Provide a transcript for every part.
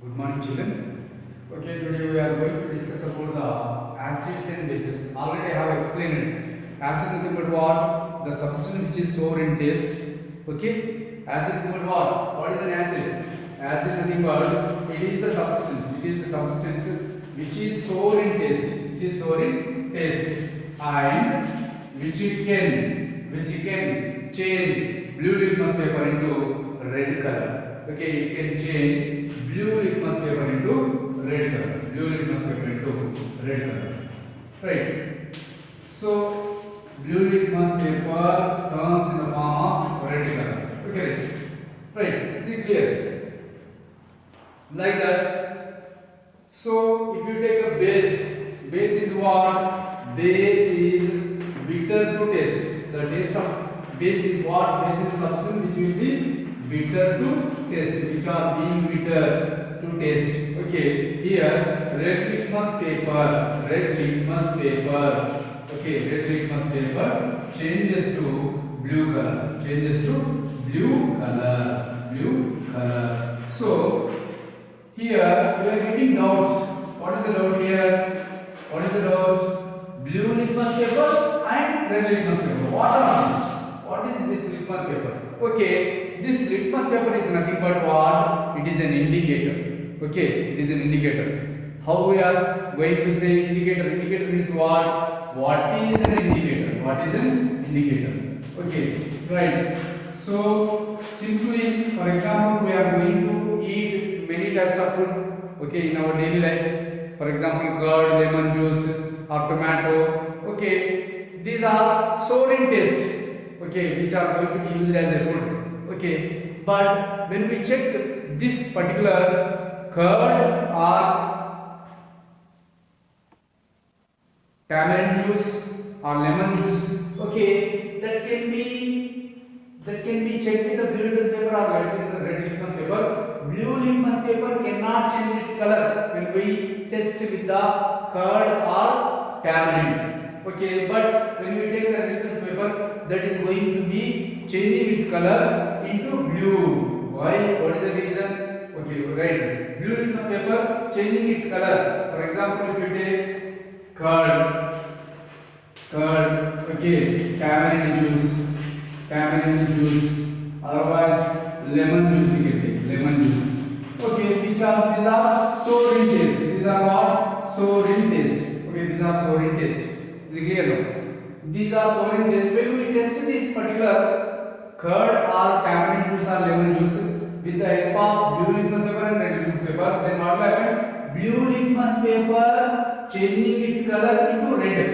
Good morning, children. Okay, today we are going to discuss about the acids and bases. Already I have explained acid nothing but what? The substance which is sour in taste. Okay, acid nothing but what? What is an acid? Acid nothing but it is the substance. It is the substance which is sour in taste. Which is sour in taste, and which can change blue litmus paper into red color. Okay, it can change blue litmus paper into red color. Blue litmus paper into red color. Right. So blue litmus paper turns in the form of red color. Okay. Right. Is it clear? Like that. So if you take a base is what? Base is bitter to taste. The taste of base is what? Base is a substance which will be bitter to taste, which are being bitter to taste. Okay, here red litmus paper. Okay, red litmus paper changes to blue color. Blue color. So here we are getting doubts. What is the doubt here? What is the doubt? Blue litmus paper and red litmus paper. What are these? What is this litmus paper? Okay, this litmus paper is nothing but what? It is an indicator. Okay, it is an indicator. How we are going to say indicator? Indicator means what? What is an indicator? What is an indicator? Okay, right. So simply, for example, we are going to eat many types of food. Okay, in our daily life. For example, curd, lemon juice, or tomato. Okay, these are sour in taste. Okay, which are going to be used as a food. Okay, but when we check this particular curd or tamarind juice or lemon juice, okay, that can be checked with the blue litmus paper or red litmus paper. Blue litmus paper cannot change its color when we test with the curd or tamarind. Okay, but when we take the litmus paper, that is going to be changing its color into blue. Why? What is the reason? Okay, right. Blue litmus paper changing its color. For example, if you take curd, okay, tamarind juice, otherwise lemon juice. Okay, these are sour in taste. These are what? Sour in taste. Okay, these are sour in taste. Is it clear now? These are sour in taste. When we test this particular curd or tamarind juice or lemon juice with the help of blue litmus paper and red litmus paper, then what will happen? Blue litmus paper changing its color into red,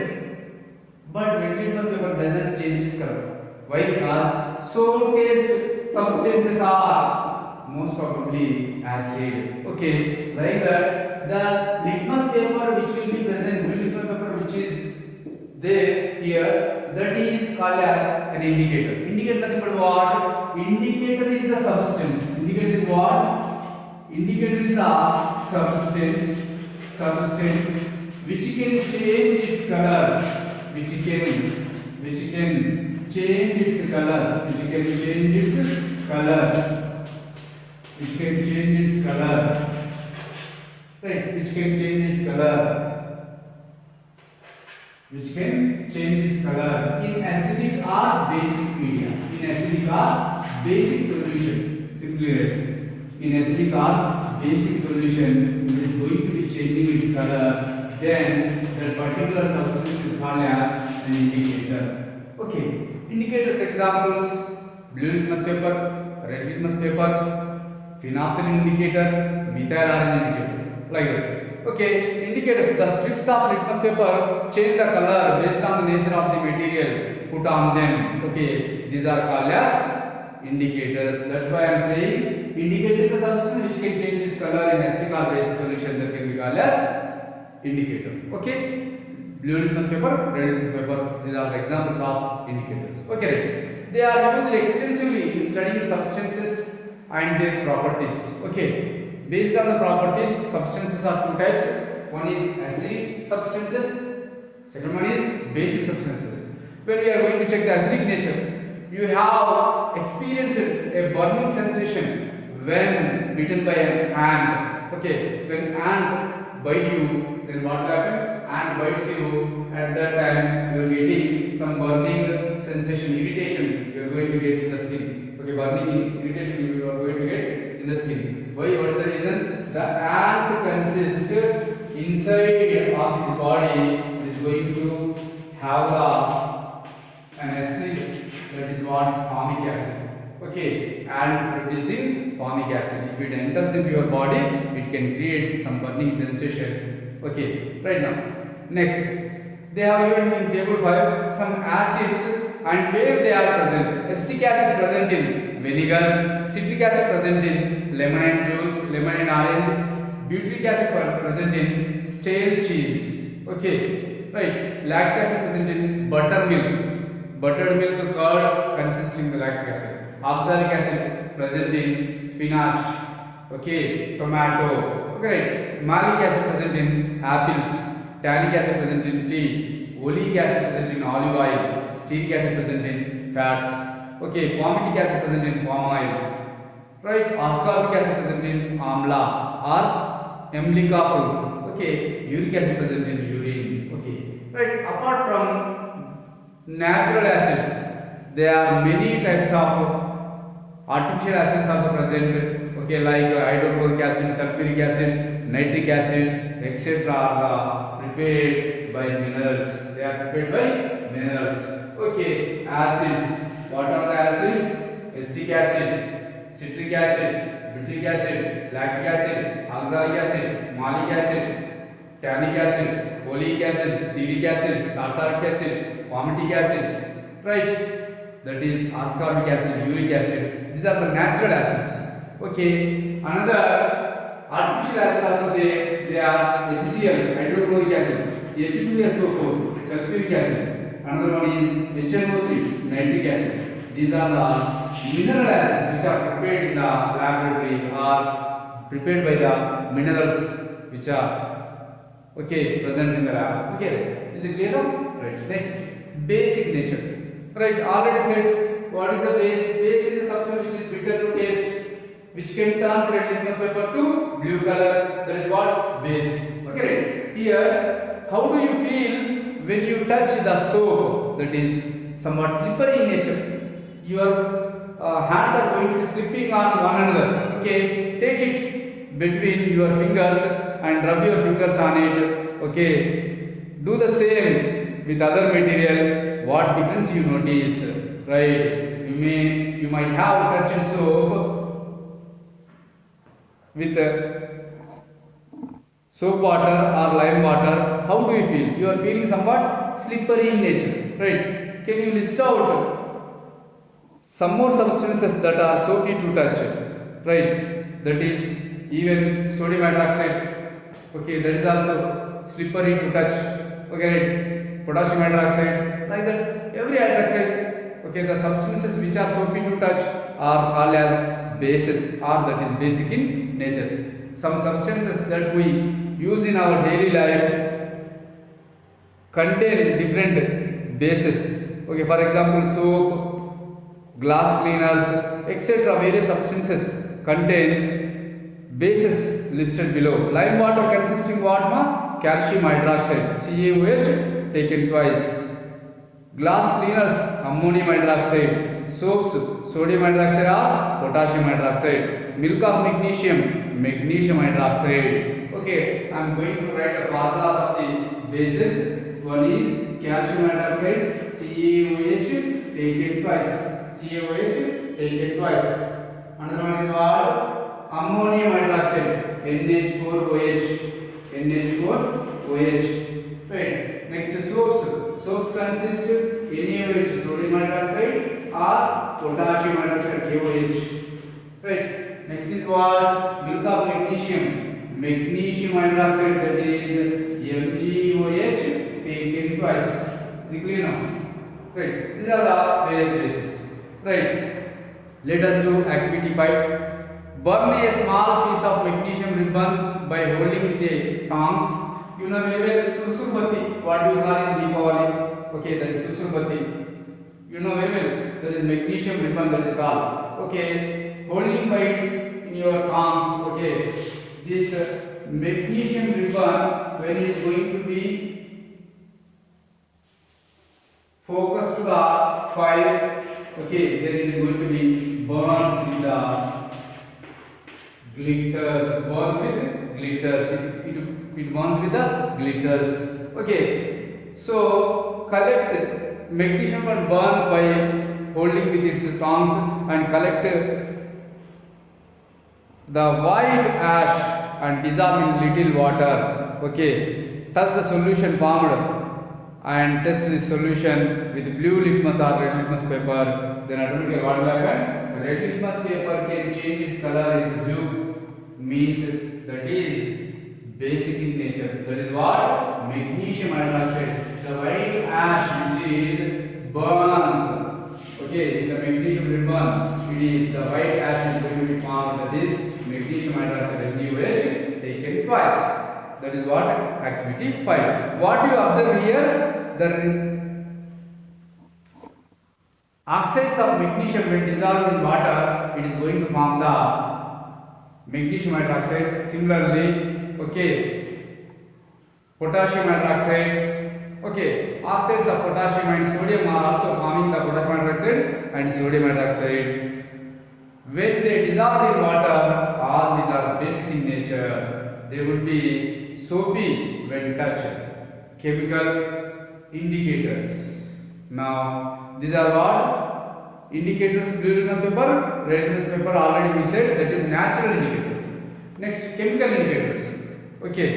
but red litmus paper doesn't change its color. Why? Because sour taste substances are most probably acid. Okay, like that, the litmus paper which will be present, blue litmus paper which is there here, that is called as an indicator. Indicator nothing but what? Indicator is the substance. Indicator is what? Indicator is the substance which can change its color. Which can change its color. Right, which can change its color in acidic or basic media. In acidic or basic solution. Simply write. In acidic or basic solution, it is going to be changing its color. Then that particular substance is called as an indicator. Okay. Indicators examples: blue litmus paper, red litmus paper, phenolphthalein indicator, methyl orange indicator. Like that. Okay, indicators. The strips of litmus paper change the color based on the nature of the material put on them. Okay, these are called as indicators. That's why I am saying indicator is a substance which can change its color in acidic or basic solution, that can be called as indicator. Okay, blue litmus paper, red litmus paper. These are the examples of indicators. Okay, right. They are used extensively in studying substances and their properties. Okay. Based on the properties, substances are two types. One is acidic substances, second one is basic substances. When we are going to check the acidic nature, you have experienced a burning sensation when bitten by an ant. Okay, when ant bite you, then what will happen? Ant bites you. At that time, you are getting some burning sensation, irritation. You are going to get in the skin. Okay, burning irritation you are going to get in the skin. Why? What is the reason? The ant consists inside of his body is going to have an acid, that is what formic acid. Okay, and producing formic acid. If it enters into your body, it can create some burning sensation. Okay, right now. Next, they have given in table 5 some acids and where they are present. Acetic acid present in vinegar, citric acid present in lemon and juice, lemon and orange, butyric acid present in stale cheese. Okay, right. Lactic acid present in buttermilk, buttered milk, curd consisting of lactic acid. Oxalic acid present in spinach. Okay, tomato. Okay, right. Malic acid present in apples. Tannic acid present in tea. Oleic acid present in olive oil. Stearic acid present in fats. Okay, palmitic acid present in palm oil. Right. Ascorbic acid present in amla or emlica fruit. Okay, uric acid present in urine. Okay, right. Apart from natural acids, there are many types of artificial acids also present. Okay, like hydrochloric acid, sulfuric acid, nitric acid, etc. are prepared by minerals. They are prepared by minerals. Okay, acids. What are the acids? Acetic acid, citric acid, butyric acid, lactic acid, oxalic acid, malic acid, tannic acid, oleic acid, stearic acid, tartaric acid, palmitic acid. Right? That is ascorbic acid, uric acid. These are the natural acids. Okay, another artificial acid also they are HCl, hydrochloric acid, H2SO4, sulfuric acid. Another one is HNO3, nitric acid. These are the mineral acids which are prepared in the laboratory or prepared by the minerals which are present in the lab. Okay, is it clear now? Right. Next, basic nature. Right, already said what is the base? Base is a substance which is bitter to taste, which can turn red litmus paper to blue color. That is what? Base. Okay, right. Here, how do you feel when you touch the soap that is somewhat slippery in nature? Your hands are going to be slipping on one another. Okay, take it between your fingers and rub your fingers on it. Okay, do the same with other material. What difference you notice? Right, you might have touched soap with soap water or lime water. How do you feel? You are feeling somewhat slippery in nature. Right, can you list out some more substances that are soapy to touch? Right, that is even sodium hydroxide. Okay, that is also slippery to touch. Okay, right. Potassium hydroxide, like that. Every hydroxide. Okay, the substances which are soapy to touch are called as bases, or that is basic in nature. Some substances that we use in our daily life contain different bases. Okay, for example, soap, glass cleaners, etc. Various substances contain bases listed below. Lime water consisting what? Calcium hydroxide, CaOH taken twice. Glass cleaners, ammonium hydroxide. Soaps, sodium hydroxide or potassium hydroxide. Milk of magnesium, magnesium hydroxide. Okay, I am going to write the formulas of the bases. One is calcium hydroxide, CaOH taken twice. CaOH taken twice. Another one is what? Ammonium hydroxide, NH4OH. NH4OH. Right. Next is soaps. Soaps consist NaOH, sodium hydroxide, or potassium hydroxide, KOH. Right. Next is what? Milk of magnesium. Magnesium hydroxide, that is MgOH taken twice. Is it clear now? Right. These are the various bases. Right. Let us do activity 5. Burn a small piece of magnesium ribbon by holding with a tongs. You know very well Susurbati. What do you call in Deepavali? Okay, that is Susurbati. You know very well. That is magnesium ribbon that is called. Okay, holding by it in your tongs. Okay, this magnesium ribbon, when it is going to be focused to the fire, okay, then it is going to be burns with the glitters, it burns with the glitters. Okay, so collect magnesium and burn by holding with its tongues and collect the white ash and dissolve in little water. Okay, touch the solution formed and test this solution with blue litmus or red litmus paper. Then automatically what will happen? Red litmus paper can change its color into blue, means that is basic in nature. That is what? Magnesium hydroxide. The white ash which is burns. Okay, in the magnesium ribbon, it is the white ash is going to be formed. That is magnesium hydroxide, MgOH, taken twice. That is what? Activity 5. What do you observe here? The oxides of magnesium when dissolved in water, it is going to form the magnesium hydroxide. Similarly, okay, potassium hydroxide, okay, oxides of potassium and sodium are also forming the potassium hydroxide and sodium hydroxide. When they dissolve in water, all these are basic in nature. They would be soapy when touched. Chemical indicators. Now, these are what? Indicators, blue litmus paper, red litmus paper, already we said, that is natural indicators. Next, chemical indicators. Okay.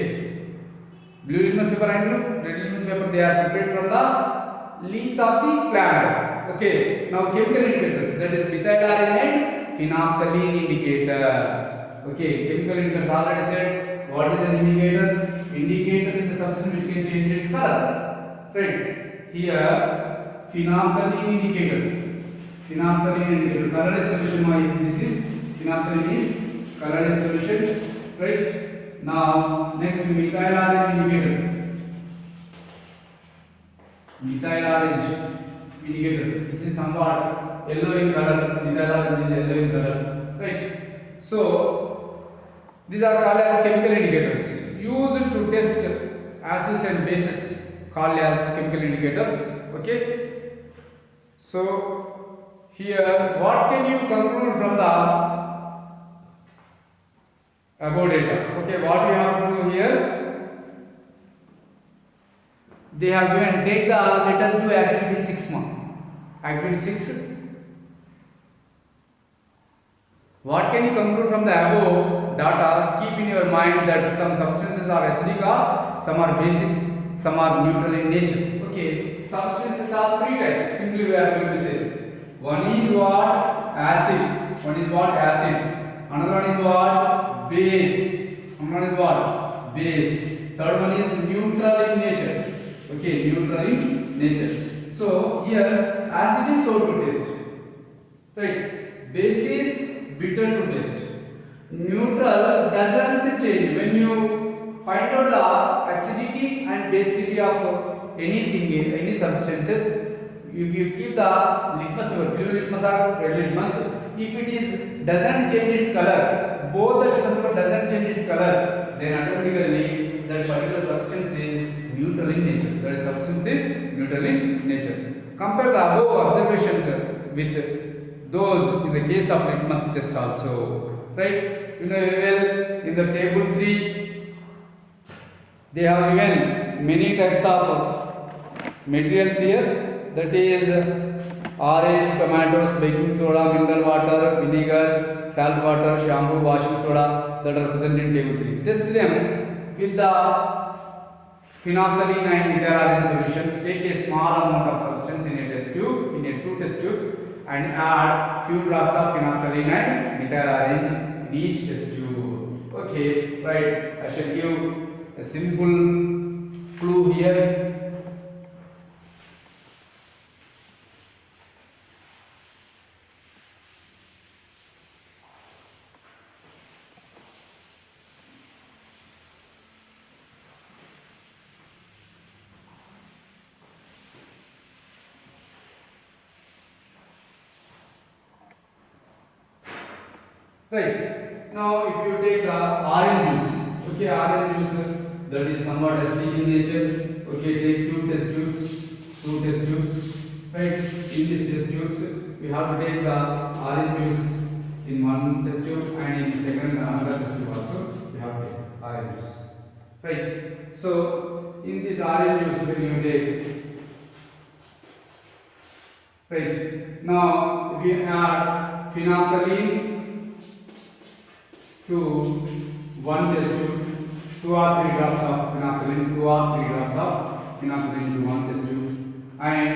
Blue litmus paper and red litmus paper, they are prepared from the leaves of the plant. Okay. Now, chemical indicators, that is methylene and phenolphthalein indicator. Okay. Chemical indicators, already said. What is an indicator? Indicator is a substance which can change its color. Right. Here, phenolphthalein indicator. Phenolphthalein indicator. Colorless solution. This is phenolphthalein is colorless solution. Right. Now, next methyl orange indicator. Methyl orange indicator. This is somewhat yellow in color. Methyl orange is yellow in color. Right. So, these are called as chemical indicators used to test acids and bases, called as chemical indicators. Okay. So here, what can you conclude from the above data? Okay, what we have to do here? They have given, take the, let us do activity 6 month. Activity 6. What can you conclude from the above data? Keep in your mind that some substances are acidic or some are basic, some are neutral in nature. Okay, substances are 3 types. Simply we are going to say. One is what? Acid. One is what? Acid. Another one is what? Base. Another one is what? Base. Third one is neutral in nature. Okay, neutral in nature. So here acid is sour to taste. Right. Base is bitter to taste. Neutral doesn't change. When you find out the acidity and basicity of anything, any substances, if you keep the litmus paper, blue litmus or red litmus, if it is doesn't change its color, both the litmus paper doesn't change its color, then automatically that particular substance is neutral in nature. That substance is neutral in nature. Compare the above observations with those in the case of litmus test also, right? You know very well, in the table 3 they have given many types of materials here, that is orange, tomatoes, baking soda, mineral water, vinegar, salt water, shampoo, washing soda, that are present in table 3. Test them with the phenolphthalein and methyl orange solutions. Take a small amount of substance in a test tube, in a 2 test tubes, and add few drops of phenolphthalein and methyl orange in each test tube. Okay, right. I shall give a simple clue here. Right. Now if you take orange juice, okay, orange juice that is somewhat acidic in nature. Okay, take two test tubes, right? In these test tubes, we have to take the orange juice in one test tube, and in the second another test tube also we have to take orange juice, right? So in this orange juice, when you take, right, now if you add phenolphthalein to one test tube, 2 or 3 drops of phenolphthalein, 2 or 3 drops of phenolphthalein to one test tube, and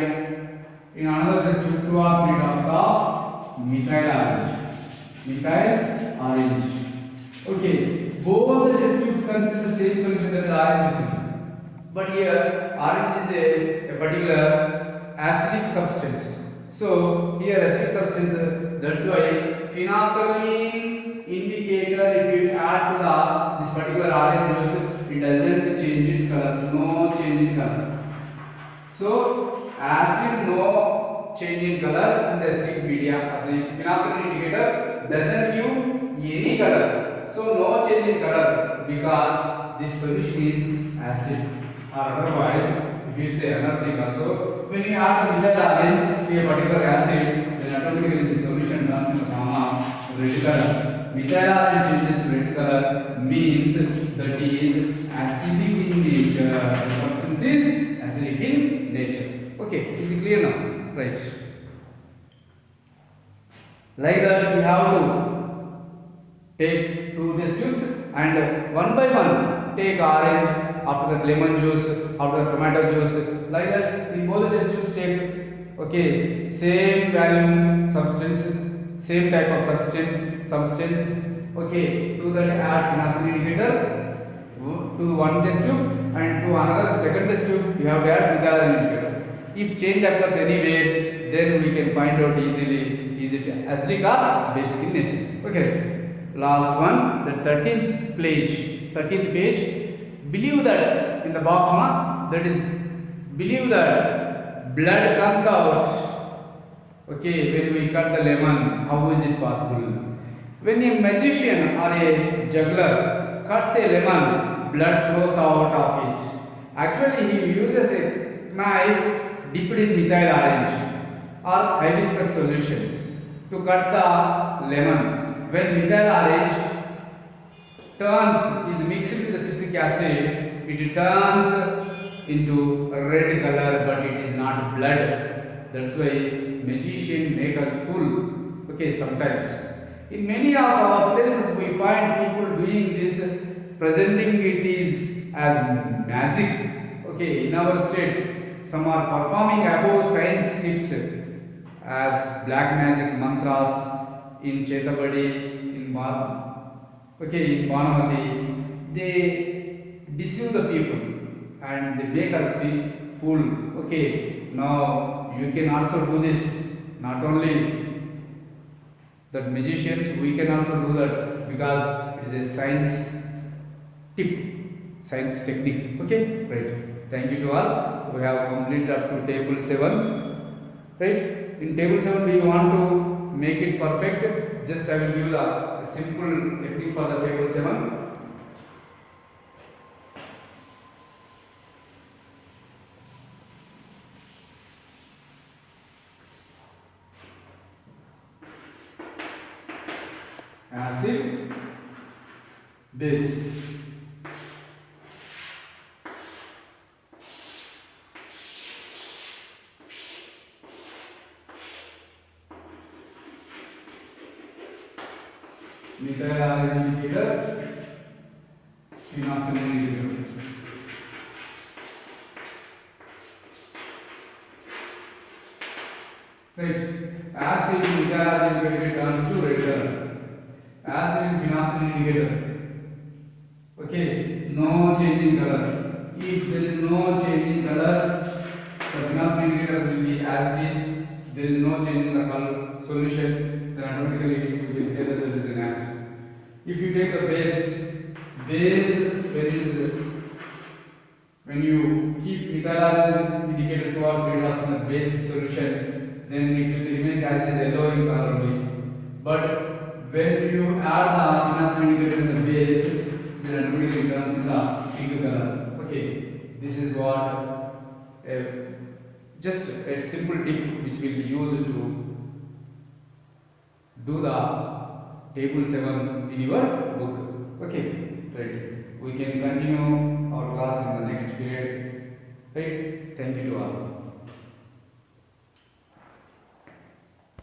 in another test tube 2 or 3 drops of methyl orange. Okay, both the test tubes consist the same solution, that is orange juice. But here orange is a particular acidic substance. So here acidic substance, that's why phenolphthalein indicator, if you add to this particular orange juice, it doesn't change its color, no change in color. So acid no change in color, and the acidic media, the phenolphthalein indicator doesn't give any color. So no change in color because this solution is acid. Or otherwise, if you say another thing also, when you add the methyl orange to a particular acid, then automatically the solution turns in the form of red color. Methyl orange changes to red color means that is acidic in nature. The substance is acidic in nature. Okay, is it clear now? Right. Like that, we have to take 2 test tubes and one by one take orange, after that lemon juice, after that tomato juice. Like that, in both the test tubes take, okay, same volume substance, same type of substance. Okay, to that add phenolphthalein indicator to one test tube, and to another second test tube you have to add methyl orange indicator. If change occurs anywhere, then we can find out easily is it acidic or basic in nature. Okay, right. Last one, the 13th page. Believe that in the box that is, believe that blood comes out. Okay, when we cut the lemon, how is it possible? When a magician or a juggler cuts a lemon, blood flows out of it. Actually, he uses a knife dipped in methyl orange or hibiscus solution to cut the lemon. When methyl orange is mixed with the citric acid, it turns into red color, but it is not blood. That's why magician make us fool. Okay, sometimes in many of our places we find people doing this, presenting it is as magic. Okay, in our state some are performing above science tips as black magic mantras in Chetabadi, in Banamati. They deceive the people and they make us be fool. Okay, now you can also do this. Not only that magicians, we can also do that because it is a science tip, science technique. Okay, right. Thank you to all. We have completed up to table 7. Right. In table 7, we want to make it perfect. Just I will give the simple technique for the table 7. Acid, base. Methyl orange indicator, phenolphthalein indicator. Right. Acid methyl orange indicator turns to red color. Acid phenolphthalein indicator. Okay, no change in color. If there is no change in color, the phenolphthalein indicator will be as it is. There is no change in the color solution, then automatically we can say that there is an acid. If you take the base when you keep methyl orange indicator 2 or 3 drops in the base solution, then it will remains as it is yellow in color only. But when you add the enough indicator in the base, then automatically comes in the pink color. Okay, this is what just a simple tip which will be used to do the table 7 in your book. Okay, right. We can continue our class in the next period. Right. Thank you to all.